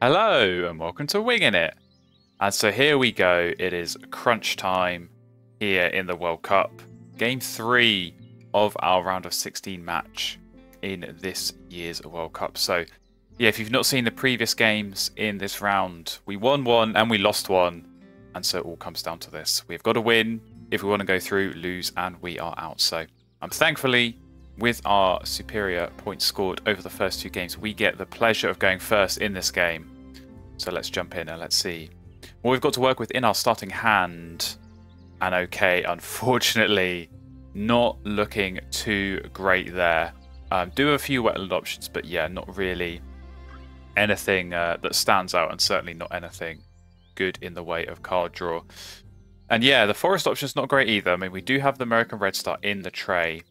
Hello and welcome to Wingin It. And so here we go. It is crunch time here in the World Cup. Game 3 of our round of 16 match in this year's World Cup. So yeah, if you've not seen the previous games in this round, we won one and we lost one. And so it all comes down to this. We've got to win if we want to go through, lose, and we are out. So thankfully, with our superior points scored over the first two games, we get the pleasure of going first in this game. So let's jump in and let's see what we've got to work with in our starting hand. And okay, unfortunately, not looking too great there. Do have a few wetland options, but yeah, not really anything that stands out, and certainly not anything good in the way of card draw. And yeah, the forest option's not great either. I mean, we do have the American Red Star in the tray.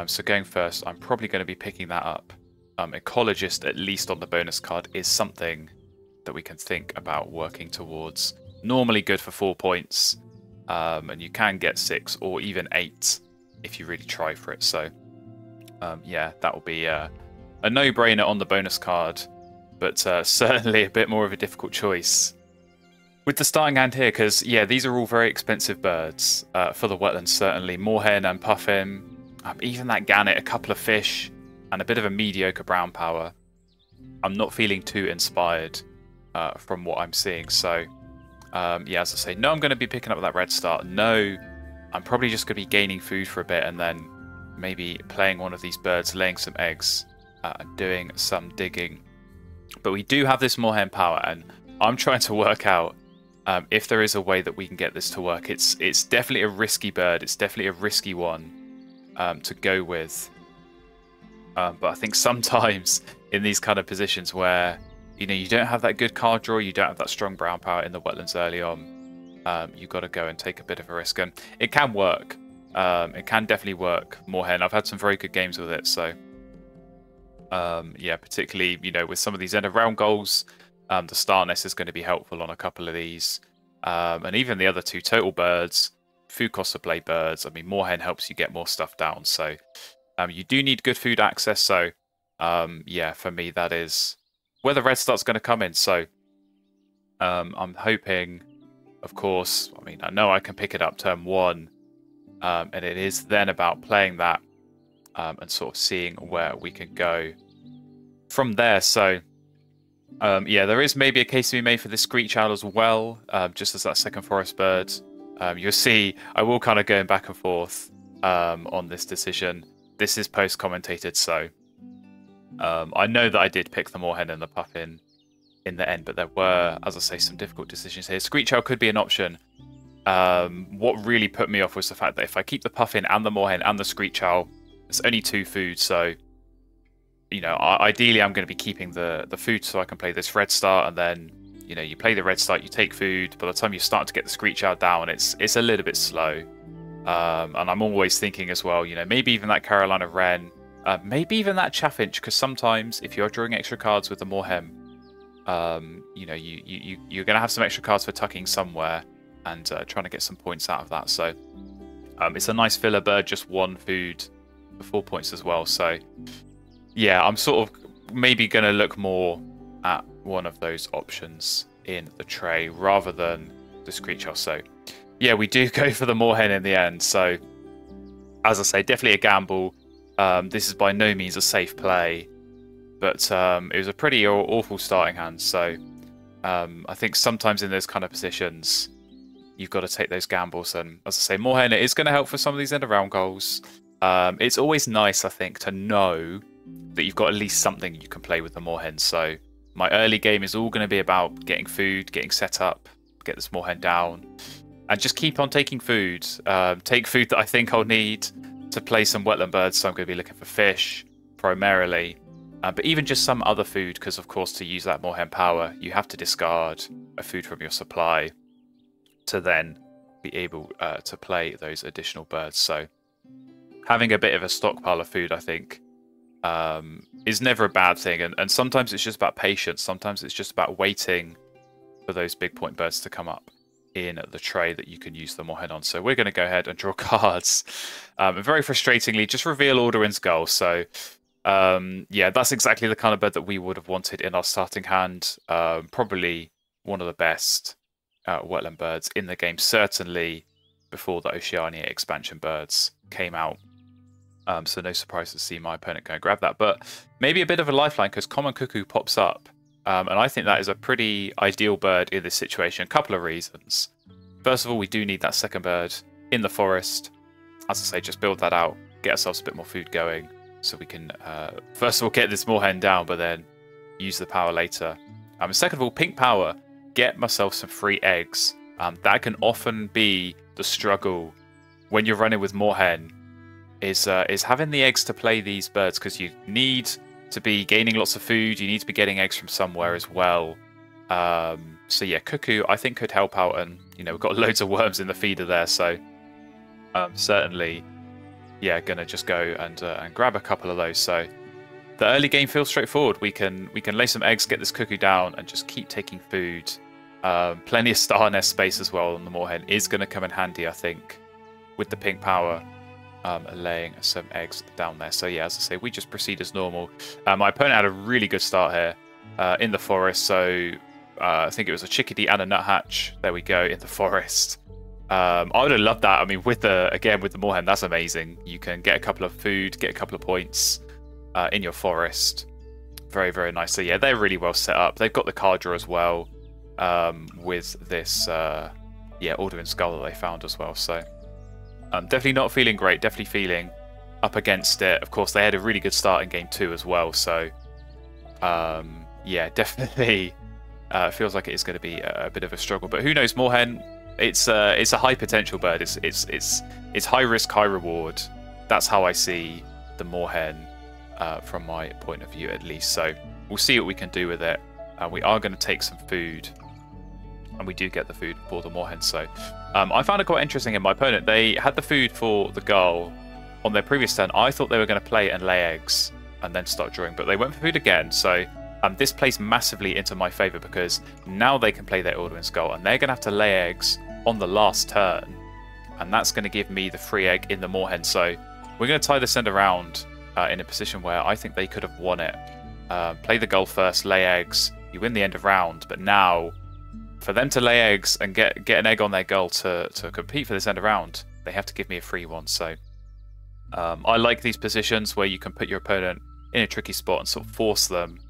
So going first, I'm probably going to be picking that up. Ecologist, at least on the bonus card, is something that we can think about working towards. Normally good for 4 points, and you can get 6 or even 8 if you really try for it. So yeah, that will be a no-brainer on the bonus card, but certainly a bit more of a difficult choice with the starting hand here, because yeah, these are all very expensive birds for the wetlands. Certainly Moorhen and Puffin. Even that gannet, a couple of fish, and a bit of a mediocre brown power. I'm not feeling too inspired from what I'm seeing. So, yeah, as I say, no, I'm going to be picking up that red star. No, I'm probably just going to be gaining food for a bit and then maybe playing one of these birds, laying some eggs, and doing some digging. But we do have this Moorhen power, and I'm trying to work out if there is a way that we can get this to work. It's definitely a risky bird. It's definitely a risky one to go with, but I think sometimes in these kind of positions where you don't have that good card draw, you don't have that strong brown power in the wetlands early on, you've got to go and take a bit of a risk, and it can work. It can definitely work. Moorhen, I've had some very good games with it, so yeah, particularly with some of these end of round goals, the starness is going to be helpful on a couple of these, and even the other two total birds. Food cost to play birds. I mean, Moorhen helps you get more stuff down, so you do need good food access. So yeah, for me, that is where the red star's going to come in. So I'm hoping, of course, I mean, I know I can pick it up turn 1, and it is then about playing that and sort of seeing where we can go from there. So yeah, there is maybe a case to be made for the Screech Owl as well, just as that second forest bird. You'll see I will kind of going back and forth on this decision. This is post-commentated, so I know that I did pick the Moorhen and the Puffin in the end, but there were, as I say, some difficult decisions here. Screech Owl could be an option. What really put me off was the fact that if I keep the Puffin and the Moorhen and the Screech Owl, it's only 2 food, so ideally I'm going to be keeping the food so I can play this Red Star, and then you play the red star, you take food. By the time you start to get the Screech Owl down, it's a little bit slow. And I'm always thinking as well, maybe even that Carolina Wren, maybe even that Chaffinch, because sometimes if you're drawing extra cards with the Moorhen, you're going to have some extra cards for tucking somewhere and trying to get some points out of that. So it's a nice filler bird, just 1 food for 4 points as well. So yeah, I'm sort of maybe going to look more at one of those options in the tray rather than the Screech Owl. So yeah, we do go for the Moorhen in the end. So as I say, definitely a gamble. This is by no means a safe play, but it was a pretty awful starting hand. So I think sometimes in those kind of positions, you've got to take those gambles. And as I say, Moorhen, it is going to help for some of these end of round goals. It's always nice, I think, to know that you've got at least something you can play with the Moorhen. So my early game is all going to be about getting food, getting set up, get this Moorhen down, and just keep on taking food. Take food that I think I'll need to play some wetland birds, so I'm going to be looking for fish primarily, but even just some other food, because of course to use that Moorhen power, you have to discard a food from your supply to then be able to play those additional birds. So having a bit of a stockpile of food, I think, is never a bad thing, and sometimes it's just about patience. Sometimes it's just about waiting for those big point birds to come up in the tray that you can use the Moorhen on. So we're going to go ahead and draw cards, and very frustratingly just reveal Alduin's Goal. So Yeah, that's exactly the kind of bird that we would have wanted in our starting hand. Probably one of the best wetland birds in the game, certainly before the Oceania expansion birds came out. So no surprise to see my opponent go and grab that. But maybe a bit of a lifeline because Common Cuckoo pops up. And I think that is a pretty ideal bird in this situation. A couple of reasons. First of all, we do need that second bird in the forest. As I say, just build that out, get ourselves a bit more food going, so we can, first of all, get this Moorhen down, but then use the power later. Second of all, pink power, get myself some free eggs. That can often be the struggle when you're running with Moorhen, is having the eggs to play these birds, because you need to be gaining lots of food, you need to be getting eggs from somewhere as well. So yeah, Cuckoo I think could help out, and we've got loads of worms in the feeder there, so certainly, yeah, gonna just go and grab a couple of those. So the early game feels straightforward. We can lay some eggs, get this Cuckoo down, and just keep taking food. Plenty of star nest space as well on the Moorhen is going to come in handy, I think, with the pink power. Laying some eggs down there. So yeah, as I say, we just proceed as normal. My opponent had a really good start here in the forest. So I think it was a chickadee and a nuthatch. There we go, in the forest. I would have loved that. I mean, with the Moorhen, that's amazing. You can get a couple of food, get a couple of points in your forest. Very, very nice. So yeah, they're really well set up. They've got the card draw as well, with this Alderman Skull that they found as well. So definitely not feeling great, definitely feeling up against it. Of course, they had a really good start in game 2 as well, so yeah, definitely feels like it is going to be a bit of a struggle. But who knows, Moorhen, it's a high potential bird. It's high risk, high reward. That's how I see the Moorhen from my point of view, at least. So we'll see what we can do with it. We are going to take some food, and we do get the food for the Moorhen. So I found it quite interesting in my opponent. They had the food for the gull on their previous turn. I thought they were going to play and lay eggs and then start drawing, but they went for food again. So this plays massively into my favour, because now they can play their Alderman Skull, and they're going to have to lay eggs on the last turn, and that's going to give me the free egg in the Moorhen. So we're going to tie this end around in a position where I think they could have won it. Play the gull first, lay eggs, you win the end of round, but now for them to lay eggs and get an egg on their gull to compete for this end of round, they have to give me a free one. So I like these positions where you can put your opponent in a tricky spot and sort of force them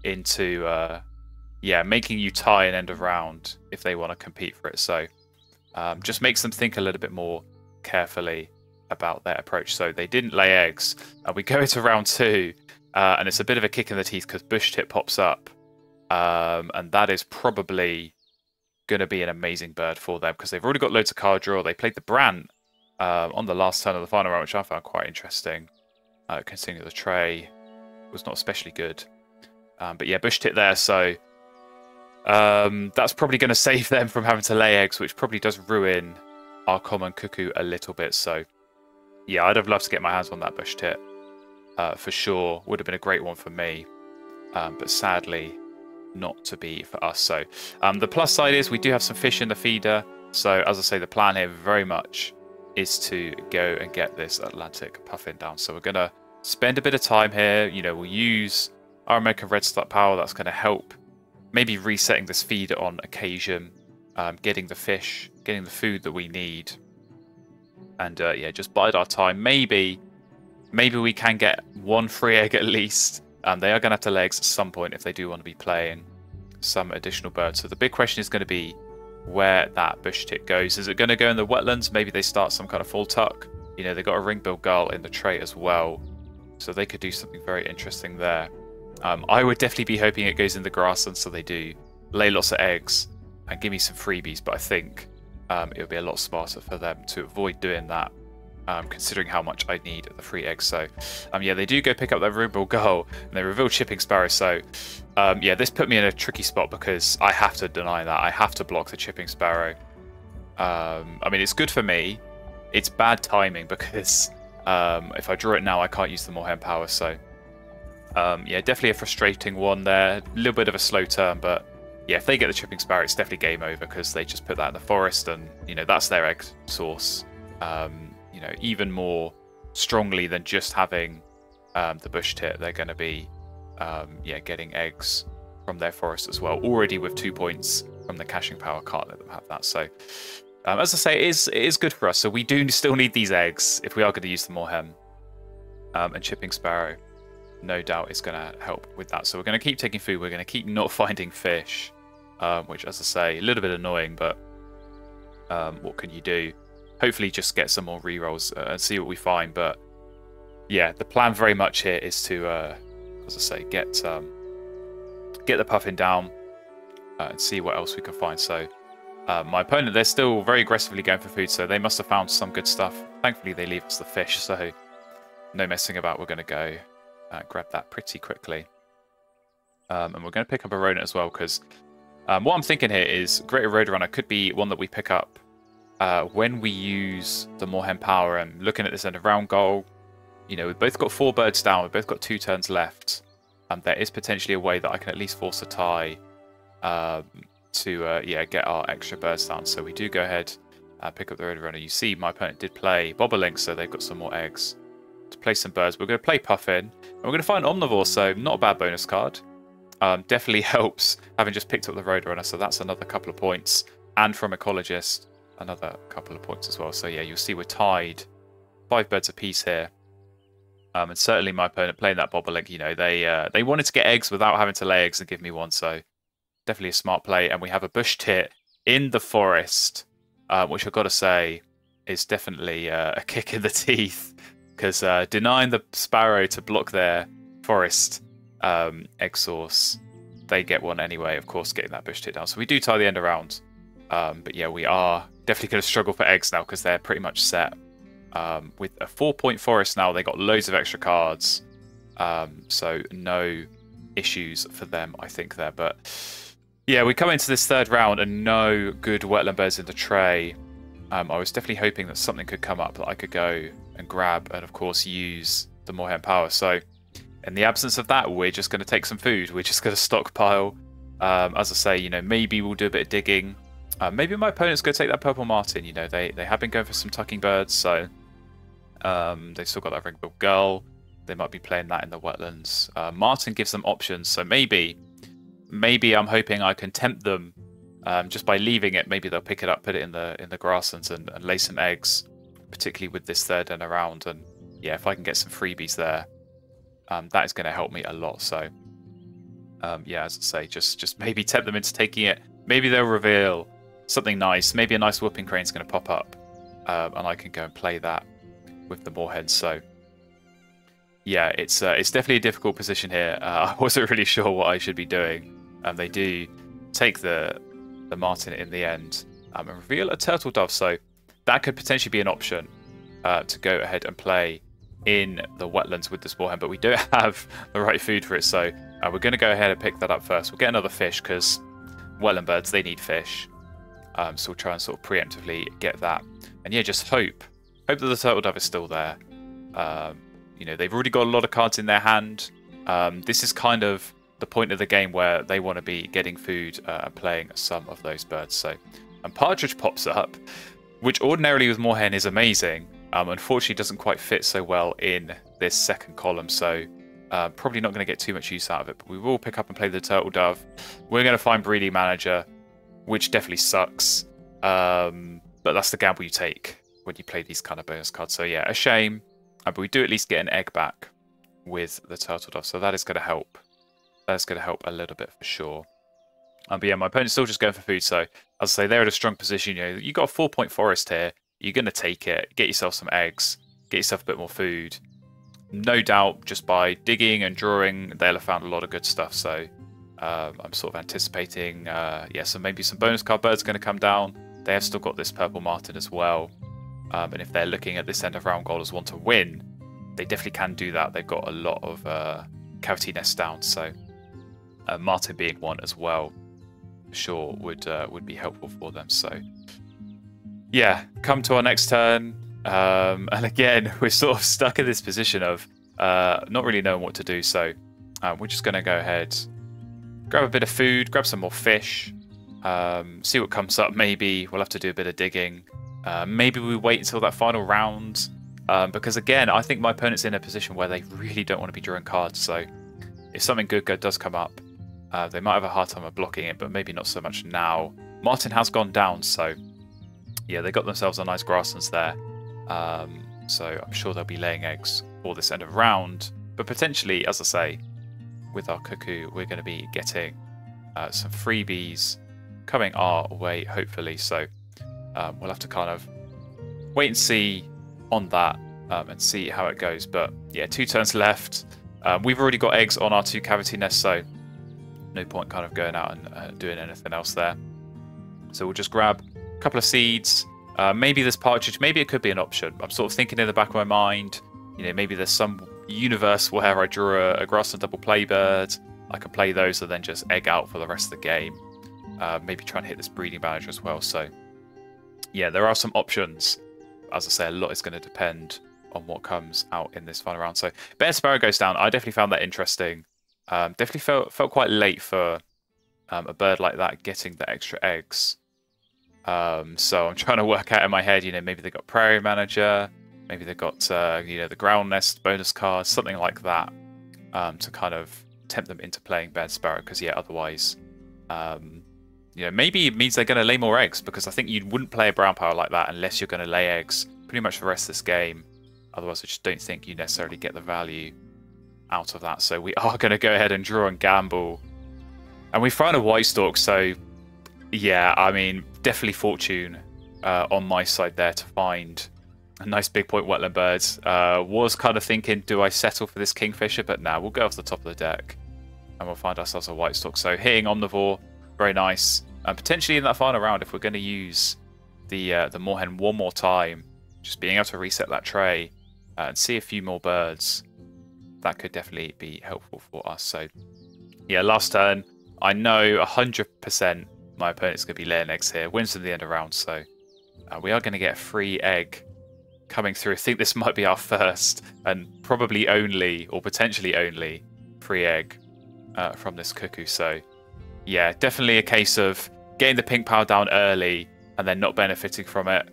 into making you tie an end of round if they want to compete for it. So just makes them think a little bit more carefully about their approach. So they didn't lay eggs, and we go into round 2, and it's a bit of a kick in the teeth because bush tit pops up, and that is probably going to be an amazing bird for them, because they've already got loads of card draw. They played the Brant on the last turn of the final round, which I found quite interesting, considering that the tray was not especially good. But yeah, bush tit there, so that's probably going to save them from having to lay eggs, which probably does ruin our Common Cuckoo a little bit. So yeah, I'd have loved to get my hands on that bush tit for sure. Would have been a great one for me, but sadly not to be for us. So the plus side is we do have some fish in the feeder. So as I say, the plan here very much is to go and get this Atlantic puffin down. So we're going to spend a bit of time here. We'll use our American Redstart power. That's going to help maybe resetting this feeder on occasion, getting the fish, getting the food that we need, and yeah, just bide our time. Maybe we can get one free egg at least. They are going to have to lay eggs at some point if they do want to be playing some additional birds. So the big question is going to be where that bush tit goes. Is it going to go in the wetlands? Maybe they start some kind of full tuck. They've got a ring-billed gull in the tray as well, so they could do something very interesting there. I would definitely be hoping it goes in the grasslands, so they do lay lots of eggs and give me some freebies, but I think it would be a lot smarter for them to avoid doing that, considering how much I need the free eggs. So yeah, they do go pick up their ring-billed gull, and they reveal chipping sparrow. So yeah, this put me in a tricky spot because I have to deny that. I have to block the chipping sparrow. I mean, it's good for me. It's bad timing because if I draw it now, I can't use the Moorhen power. So yeah, definitely a frustrating one there. A little bit of a slow turn, but yeah, if they get the chipping sparrow, it's definitely game over because they just put that in the forest, and that's their egg source. Even more strongly than just having the bush tit, they're going to be yeah, getting eggs from their forest as well. Already with 2 points from the caching power, can't let them have that. So as I say, it is good for us. So we do still need these eggs if we are going to use the Moorhen. And chipping sparrow, no doubt, is going to help with that. So we're going to keep taking food. We're going to keep not finding fish, which, as I say, a little bit annoying, but what can you do? Hopefully just get some more rerolls and see what we find. But yeah, the plan very much here is to, as I say, get the puffin down and see what else we can find. So my opponent, they're still very aggressively going for food, so they must have found some good stuff. Thankfully, they leave us the fish, so no messing about. We're going to go grab that pretty quickly. And we're going to pick up a rodent as well, because what I'm thinking here is Greater Roadrunner could be one that we pick up when we use the Moorhen power. And looking at this end of round goal, you know, we've both got 4 birds down, we've both got 2 turns left. There is potentially a way that I can at least force a tie to yeah, get our extra birds down. So we do go ahead and pick up the Roadrunner. You see my opponent did play Bobolink, so they've got some more eggs to play some birds. We're going to play Puffin, and we're going to find Omnivore, so not a bad bonus card. Definitely helps having just picked up the Roadrunner, so that's another couple of points. And from Ecologist, another couple of points as well. So yeah, you'll see we're tied 5 birds apiece here. And certainly my opponent playing that Bobolink, you know, they wanted to get eggs without having to lay eggs and give me one, so definitely a smart play. And we have a bush tit in the forest, which I've got to say is definitely a kick in the teeth, because denying the sparrow to block their forest egg source, they get one anyway, of course, getting that bush tit down. So we do tie the end around. But yeah, we are definitely going to struggle for eggs now, because they're pretty much set. With a 4-point forest now, they got loads of extra cards. So no issues for them, I think, there. But yeah, we come into this third round and no good wetland birds in the tray. I was definitely hoping that something could come up that I could go and grab and, of course, use the Moorhen power. So in the absence of that, we're just going to take some food. We're just going to stockpile. As I say, you know, maybe we'll do a bit of digging. Maybe my opponent's going to take that purple martin. You know, they have been going for some tucking birds, so they've still got that ring-billed gull. They might be playing that in the wetlands. Martin gives them options, so maybe I'm hoping I can tempt them just by leaving it. Maybe they'll pick it up, put it in the grasslands, and lay some eggs, particularly with this third end around. And yeah, if I can get some freebies there, that is going to help me a lot. So yeah, as I say, just maybe tempt them into taking it. Maybe they'll reveal something nice. Maybe a nice whooping crane's going to pop up, and I can go and play that with the Moorhen. So yeah, it's definitely a difficult position here. I wasn't really sure what I should be doing. They do take the martin in the end and reveal a turtle dove, so that could potentially be an option to go ahead and play in the wetlands with this Moorhen, but we don't have the right food for it, so we're going to go ahead and pick that up first. We'll get another fish, because wetland birds, they need fish. So we'll try and sort of preemptively get that. And yeah, just hope that the turtle dove is still there. You know, they've already got a lot of cards in their hand. This is kind of the point of the game where they want to be getting food and playing some of those birds. So, and partridge pops up, which ordinarily with Moorhen is amazing. Unfortunately, doesn't quite fit so well in this second column. So probably not going to get too much use out of it. But we will pick up and play the turtle dove. We're going to find breeding manager, which definitely sucks. But that's the gamble you take when you play these kind of bonus cards. So yeah, a shame. But we do at least get an egg back with the turtle dove. So that is going to help. That's going to help a little bit for sure. But yeah, my opponent's still just going for food. So as I say, they're in a strong position. You know, you got a 4-point forest here. You're going to take it. Get yourself some eggs. Get yourself a bit more food. No doubt, just by digging and drawing, they'll have found a lot of good stuff. So I'm sort of anticipating, yeah, so maybe some bonus card birds are going to come down. They have still got this purple martin as well. And if they're looking at this end of round goal as one to win, they definitely can do that. They've got a lot of cavity nests down, so martin being one as well, for sure would be helpful for them. So yeah, come to our next turn, and again we're sort of stuck in this position of not really knowing what to do. So we're just going to go ahead, grab a bit of food, grab some more fish, see what comes up. Maybe we'll have to do a bit of digging. Maybe we wait until that final round Because again, I think my opponent's in a position where they really don't want to be drawing cards. So if something good does come up, they might have a hard time of blocking it, but maybe not so much now. Martin has gone down, so yeah, they got themselves a nice grasslands there. So I'm sure they'll be laying eggs for this end of round. But potentially, as I say, with our cuckoo, we're going to be getting some freebies coming our way, hopefully. So we'll have to kind of wait and see on that and see how it goes. But yeah, 2 turns left. We've already got eggs on our 2 cavity nests, so no point kind of going out and doing anything else there. So we'll just grab a couple of seeds. Maybe this partridge, maybe it could be an option. I'm sort of thinking in the back of my mind, you know, maybe there's some universe where I draw a grassland double playbird. I can play those and then just egg out for the rest of the game. Maybe try and hit this breeding manager as well. So yeah, there are some options. As I say, a lot is going to depend on what comes out in this final round. So Bear Sparrow goes down. I definitely found that interesting. Definitely felt quite late for a bird like that getting the extra eggs. So I'm trying to work out in my head, you know, maybe they got Prairie Manager, maybe they got you know, the Ground Nest bonus card, something like that, to kind of tempt them into playing Bear Sparrow. Because yeah, otherwise, you know, maybe it means they're going to lay more eggs, because I think you wouldn't play a brown power like that unless you're going to lay eggs pretty much for the rest of this game. Otherwise, I just don't think you necessarily get the value out of that. So we are going to go ahead and draw and gamble. And we found a White Stork, so yeah, I mean, definitely fortune on my side there to find a nice big point wetland bird. Was kind of thinking, do I settle for this Kingfisher? But now we'll go off the top of the deck and we'll find ourselves a White Stork. So hitting Omnivore, very nice. And potentially in that final round, if we're going to use the Moorhen one more time, just being able to reset that tray and see a few more birds, that could definitely be helpful for us. So yeah, last turn, I know 100% my opponent's going to be laying eggs here. Wins at the end of round, so we are going to get a free egg coming through. I think this might be our first and probably only, or potentially only, free egg from this cuckoo. So yeah, definitely a case of getting the pink power down early and then not benefiting from it.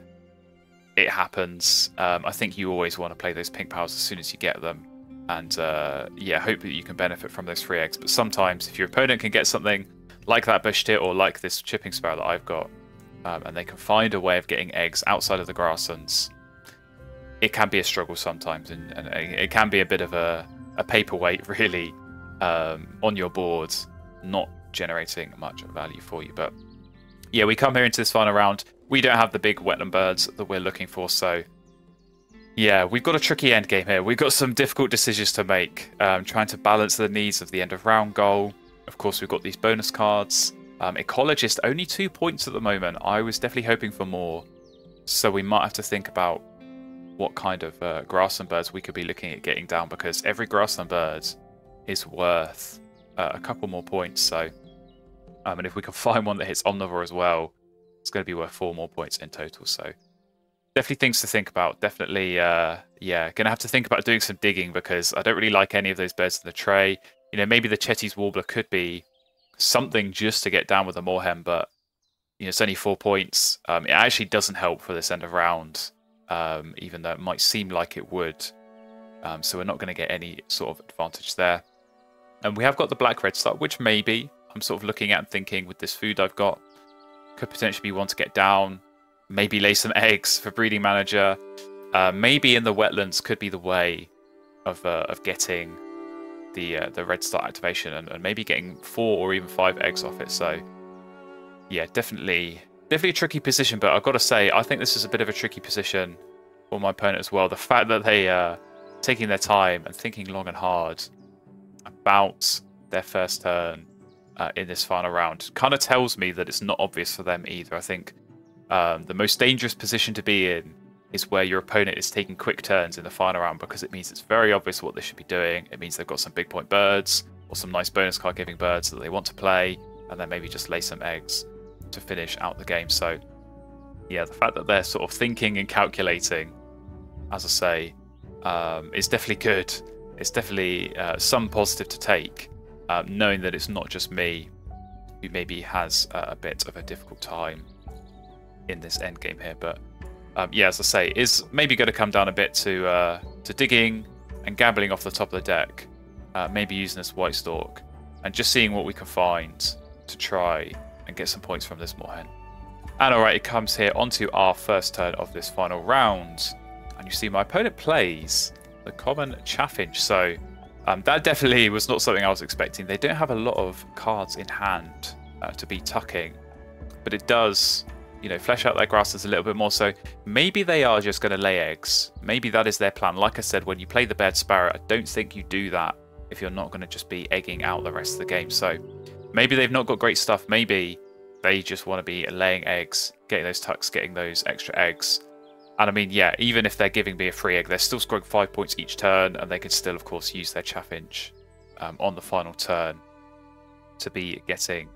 It happens. I think you always want to play those pink powers as soon as you get them. And yeah, hope that you can benefit from those free eggs. But sometimes if your opponent can get something like that bush tit or like this chipping sparrow that I've got, and they can find a way of getting eggs outside of the grasslands, it can be a struggle sometimes, and it can be a bit of a paperweight really on your board, not generating much value for you. But yeah, we come here into this final round. We don't have the big wetland birds that we're looking for, so yeah, we've got a tricky end game here. We've got some difficult decisions to make, trying to balance the needs of the end of round goal. Of course, we've got these bonus cards. Ecologist, only 2 points at the moment. I was definitely hoping for more, so we might have to think about what kind of grassland birds we could be looking at getting down, because every grassland bird is worth a couple more points. So, and if we can find one that hits Omnivore as well, it's going to be worth 4 more points in total. So definitely things to think about. Definitely, yeah, going to have to think about doing some digging, because I don't really like any of those birds in the tray. You know, maybe the Chetty's Warbler could be something just to get down with the Moorhen, but you know, it's only 4 points. It actually doesn't help for this end of round, even though it might seem like it would. So we're not going to get any sort of advantage there. And we have got the Black Red Star, which maybe I'm sort of looking at and thinking, with this food I've got, could potentially be one to get down. Maybe lay some eggs for breeding manager. Maybe in the wetlands could be the way of getting the red star activation, and maybe getting 4 or even 5 eggs off it. So yeah, definitely a tricky position. But I've got to say, I think this is a bit of a tricky position for my opponent as well. The fact that they are taking their time and thinking long and hard about their first turn in this final round kind of tells me that it's not obvious for them either. I think the most dangerous position to be in is where your opponent is taking quick turns in the final round, because it means it's very obvious what they should be doing. It means they've got some big point birds or some nice bonus card giving birds that they want to play, and then maybe just lay some eggs to finish out the game. So yeah, the fact that they're sort of thinking and calculating, as I say, is definitely good. It's definitely some positive to take, knowing that it's not just me who maybe has a bit of a difficult time in this end game here. But yeah, as I say, is maybe going to come down a bit to digging and gambling off the top of the deck. Maybe using this White Stork and just seeing what we can find to try and get some points from this Moorhen. And alright, it comes here onto our first turn of this final round. And you see my opponent plays the common Chaffinch. So that definitely was not something I was expecting. They don't have a lot of cards in hand to be tucking. But it does, you know, flesh out their grasses a little bit more. So maybe they are just going to lay eggs. Maybe that is their plan. Like I said, when you play the Baird Sparrow, I don't think you do that if you're not going to just be egging out the rest of the game. So maybe they've not got great stuff. Maybe they just want to be laying eggs, getting those tucks, getting those extra eggs. And I mean, yeah, even if they're giving me a free egg, they're still scoring 5 points each turn, and they can still, of course, use their Chaffinch on the final turn to be getting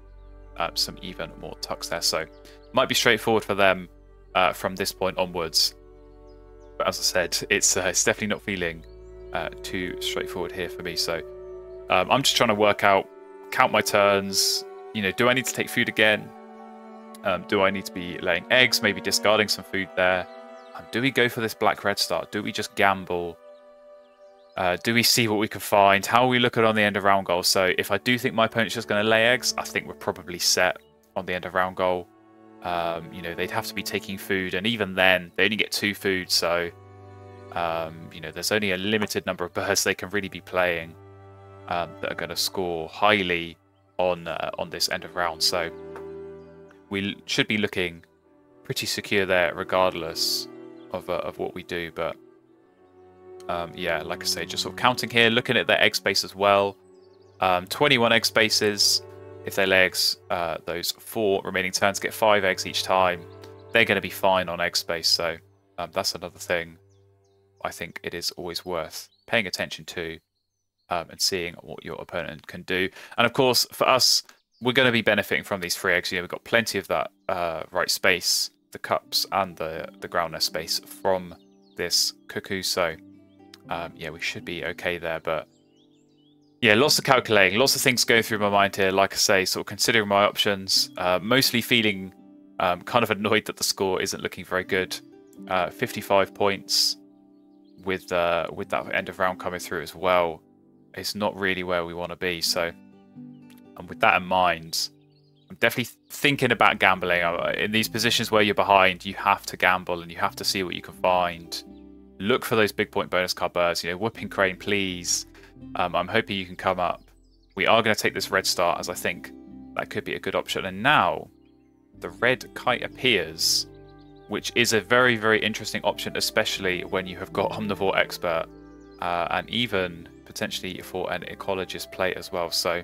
some even more tucks there. So might be straightforward for them from this point onwards. But as I said, it's definitely not feeling too straightforward here for me. So I'm just trying to work out, count my turns. You know, do I need to take food again? Do I need to be laying eggs? Maybe discarding some food there. Do we go for this black-red start? Do we just gamble? Do we see what we can find? How are we looking on the end of round goal? So if I do think my opponent's just going to lay eggs, I think we're probably set on the end of round goal. You know, they'd have to be taking food, and even then, they only get 2 food. So, you know, there's only a limited number of birds they can really be playing that are going to score highly on this end of round. So we should be looking pretty secure there, regardless of what we do. But yeah, like I say, just sort of counting here, looking at their egg space as well. 21 egg spaces. If they lay eggs, those 4 remaining turns get 5 eggs each time. They're going to be fine on egg space. So that's another thing I think it is always worth paying attention to and seeing what your opponent can do. And of course, for us, we're going to be benefiting from these free eggs. You know, we've got plenty of that right space, the cups and the ground nest space from this cuckoo. So yeah, we should be okay there. But yeah, lots of calculating, lots of things going through my mind here. Like I say, sort of considering my options, mostly feeling kind of annoyed that the score isn't looking very good. 55 points with that end of round coming through as well. It's not really where we want to be. So, and with that in mind, I'm definitely thinking about gambling. In these positions where you're behind, you have to gamble and you have to see what you can find. Look for those big point bonus card birds. You know, Whooping Crane, please. I'm hoping you can come up. We are going to take this red start, as I think that could be a good option. And now the red kite appears, which is a very, very interesting option, especially when you have got Omnivore Expert and even potentially for an Ecologist play as well. So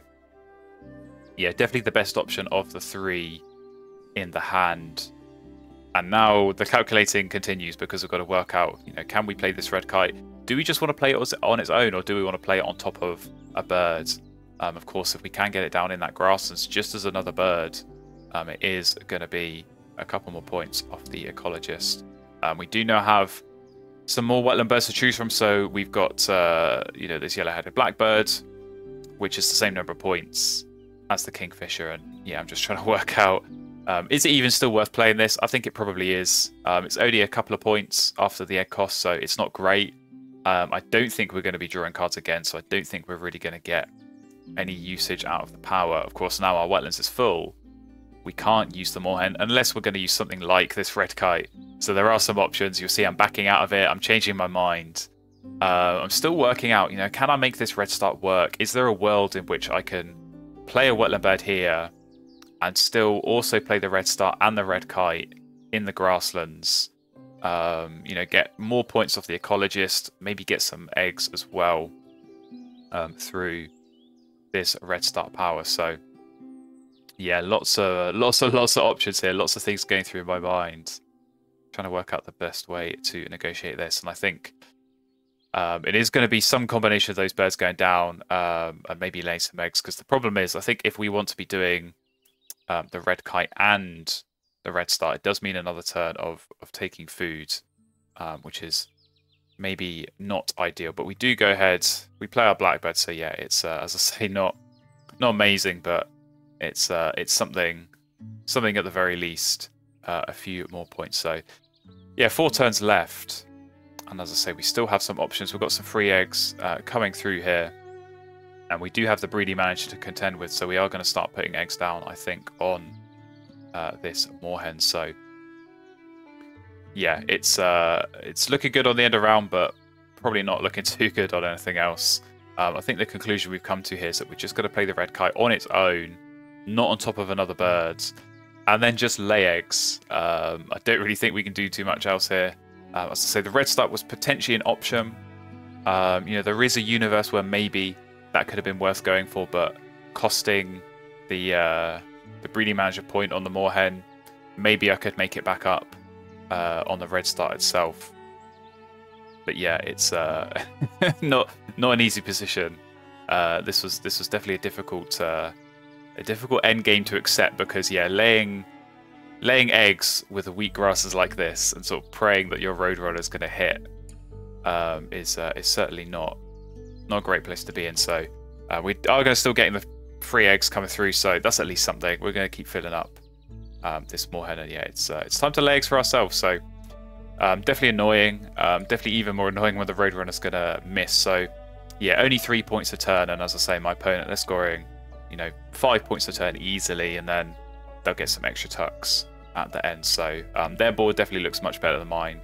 yeah, definitely the best option of the 3 in the hand. And now the calculating continues, because we've got to work out, you know, can we play this red kite? Do we just want to play it on its own, or do we want to play it on top of a bird? Of course, if we can get it down in that grasslands just as another bird, it is going to be a couple more points off the Ecologist. We do now have some more wetland birds to choose from. So we've got, you know, this yellow-headed blackbird, which is the same number of points as the Kingfisher. And yeah, I'm just trying to work out, is it even still worth playing this? I think it probably is. It's only a couple of points after the egg cost, so it's not great. I don't think we're going to be drawing cards again, so I don't think we're really going to get any usage out of the power. Of course, now our wetlands is full. We can't use the Moorhen unless we're going to use something like this red kite. So there are some options. You'll see I'm backing out of it. I'm changing my mind. I'm still working out, you know, can I make this red start work? Is there a world in which I can play a wetland bird here and still also play the red start and the red kite in the grasslands? You know, get more points off the Ecologist, maybe get some eggs as well through this red start power. So yeah, lots of options here, lots of things going through my mind, trying to work out the best way to negotiate this. And I think it is going to be some combination of those birds going down and maybe laying some eggs, because the problem is, I think if we want to be doing the red kite and the red start, it does mean another turn of taking food, which is maybe not ideal. But we do go ahead, we play our blackbird, so yeah, it's as I say, not amazing, but it's something at the very least, a few more points. So yeah, 4 turns left. And as I say, we still have some options. We've got some free eggs coming through here. And we do have the breeding manager to contend with. So we are going to start putting eggs down, I think, on this Moorhen. So yeah, it's looking good on the end of round, but probably not looking too good on anything else. I think the conclusion we've come to here is that we're just going to play the red kite on its own, not on top of another bird, and then just lay eggs. I don't really think we can do too much else here. As I say, the red start was potentially an option. You know, there is a universe where maybe that could have been worth going for, but costing the breeding manager point on the Moorhen, maybe I could make it back up on the red start itself. But yeah, it's not an easy position. This was definitely a difficult end game to accept, because yeah, laying eggs with the wheat grasses like this and sort of praying that your Roadrunner is going to hit is certainly not a great place to be in. So we are going to still getting the free eggs coming through, so that's at least something. We're going to keep filling up this Moorhen, and yeah, it's time to lay eggs for ourselves. So definitely annoying, definitely even more annoying when the Roadrunner's going to miss. So yeah, only 3 points a turn, and as I say, my opponent, they're scoring, you know, 5 points a turn easily, and then they'll get some extra tucks at the end. So their board definitely looks much better than mine.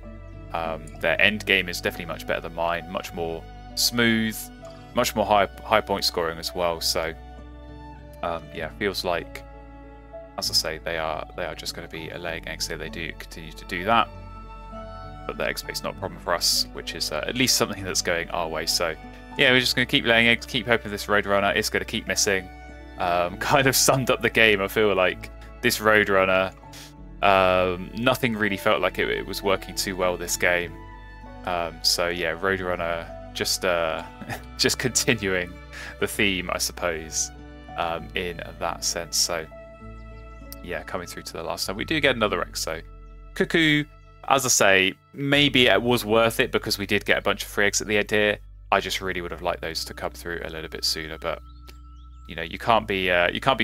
Their end game is definitely much better than mine, much more smooth, much more high point scoring as well. So yeah, feels like, as I say, they are just going to be a laying eggs here. They do continue to do that, but the egg space not a problem for us, which is at least something that's going our way. So yeah, we're just going to keep laying eggs, keep hoping this Roadrunner is going to keep missing. Kind of summed up the game. I feel like this Roadrunner, nothing really felt like it was working too well this game. So yeah, Roadrunner just continuing the theme, I suppose, in that sense. So yeah, coming through to the last time, we do get another egg. So Cuckoo, as I say, maybe it was worth it because we did get a bunch of free eggs at the end here. I just really would have liked those to come through a little bit sooner, but you know, you can't be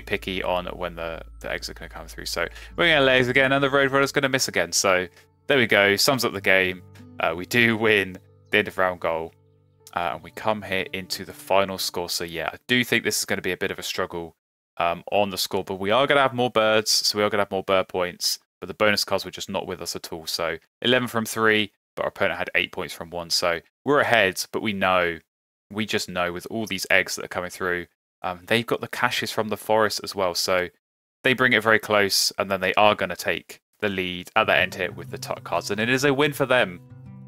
picky on when the eggs are going to come through. So we're going to lay eggs again, and the Roadrunner's going to miss again. So there we go, sums up the game. We do win the end of round goal, and we come here into the final score. So yeah, I do think this is going to be a bit of a struggle on the score, but we are going to have more birds, so we are going to have more bird points, but the bonus cards were just not with us at all. So 11 from 3, but our opponent had 8 points from 1. So we're ahead, but we just know with all these eggs that are coming through, they've got the caches from the forest as well. So they bring it very close, and then they are going to take the lead at the end here with the tuck cards, and it is a win for them.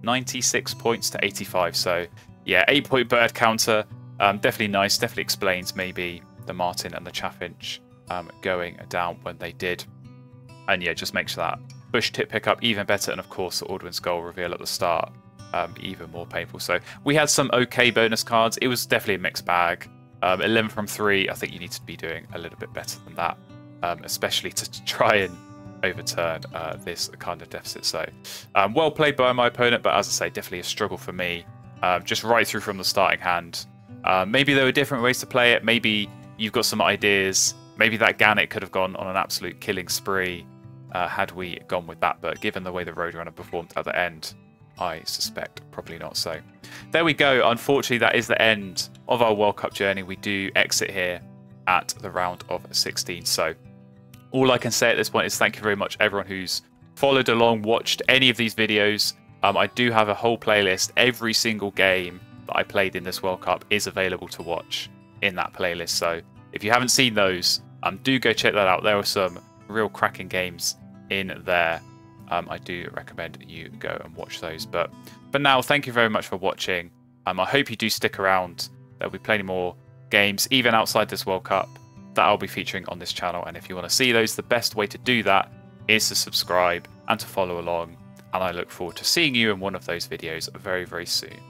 96 points to 85. So yeah, 8-point bird counter. Definitely nice. Definitely explains maybe the Martin and the Chaffinch going down when they did. And yeah, just makes that bush tip pickup even better. And of course, the Aldwin's goal reveal at the start even more painful. So we had some okay bonus cards. It was definitely a mixed bag. 11 from 3. I think you need to be doing a little bit better than that, especially to try and overturn this kind of deficit. So well played by my opponent, but as I say, definitely a struggle for me. Just right through from the starting hand. Maybe there were different ways to play it. Maybe you've got some ideas. Maybe that Gannet could have gone on an absolute killing spree had we gone with that. But given the way the Roadrunner performed at the end, I suspect probably not. So there we go. Unfortunately, that is the end of our World Cup journey. We do exit here at the round of 16. So all I can say at this point is thank you very much everyone who's followed along, watched any of these videos. I do have a whole playlist. Every single game that I played in this World Cup is available to watch in that playlist. So if you haven't seen those, do go check that out. There are some real cracking games in there. I do recommend you go and watch those. But for now, thank you very much for watching. I hope you do stick around. There'll be plenty more games, even outside this World Cup, that I'll be featuring on this channel. And if you want to see those, the best way to do that is to subscribe and to follow along. And I look forward to seeing you in one of those videos very, very soon.